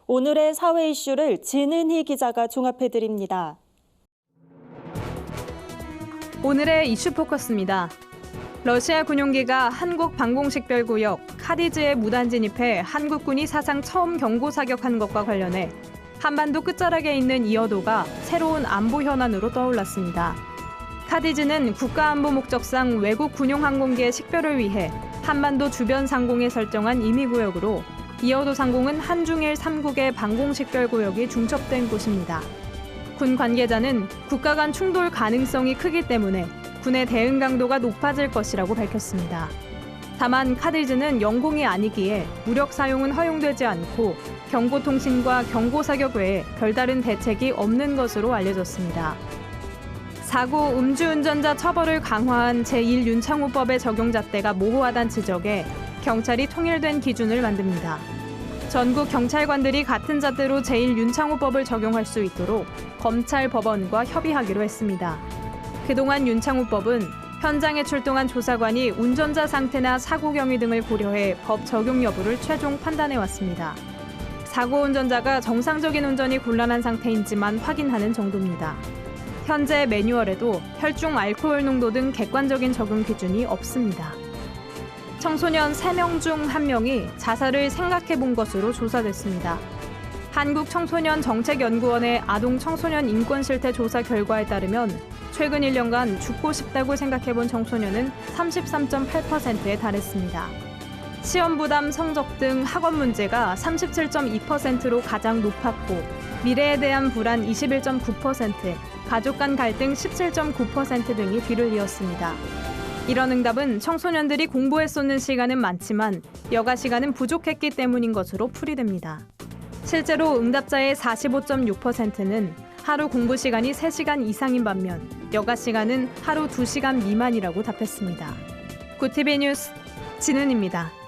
오늘의 사회 이슈를 진은희 기자가 종합해드립니다. 오늘의 이슈 포커스입니다. 러시아 군용기가 한국 방공식별구역 카디즈에 무단 진입해 한국군이 사상 처음 경고 사격한 것과 관련해 한반도 끝자락에 있는 이어도가 새로운 안보 현안으로 떠올랐습니다. 카디즈는 국가안보 목적상 외국 군용항공기의 식별을 위해 한반도 주변 상공에 설정한 임의구역으로 이어도 상공은 한중일 3국의 방공식별구역이 중첩된 곳입니다. 군 관계자는 국가 간 충돌 가능성이 크기 때문에 군의 대응 강도가 높아질 것이라고 밝혔습니다. 다만 카디즈는 영공이 아니기에 무력 사용은 허용되지 않고 경고통신과 경고사격 외에 별다른 대책이 없는 것으로 알려졌습니다. 사고 음주운전자 처벌을 강화한 제1윤창호법의 적용 잣대가 모호하다는 지적에 경찰이 통일된 기준을 만듭니다. 전국 경찰관들이 같은 잣대로 제1윤창호법을 적용할 수 있도록 검찰, 법원과 협의하기로 했습니다. 그동안 윤창호법은 현장에 출동한 조사관이 운전자 상태나 사고 경위 등을 고려해 법 적용 여부를 최종 판단해왔습니다. 사고 운전자가 정상적인 운전이 곤란한 상태인지만 확인하는 정도입니다. 현재 매뉴얼에도 혈중 알코올 농도 등 객관적인 적용 기준이 없습니다. 청소년 3명 중 1명이 자살을 생각해 본 것으로 조사됐습니다. 한국청소년정책연구원의 아동 청소년 인권 실태 조사 결과에 따르면 최근 1년간 죽고 싶다고 생각해 본 청소년은 33.8%에 달했습니다. 시험 부담, 성적 등 학업 문제가 37.2%로 가장 높았고 미래에 대한 불안 21.9%, 가족 간 갈등 17.9% 등이 뒤를 이었습니다. 이런 응답은 청소년들이 공부에 쏟는 시간은 많지만 여가 시간은 부족했기 때문인 것으로 풀이됩니다. 실제로 응답자의 45.6%는 하루 공부 시간이 3시간 이상인 반면 여가 시간은 하루 2시간 미만이라고 답했습니다. 구티비 뉴스 진은입니다.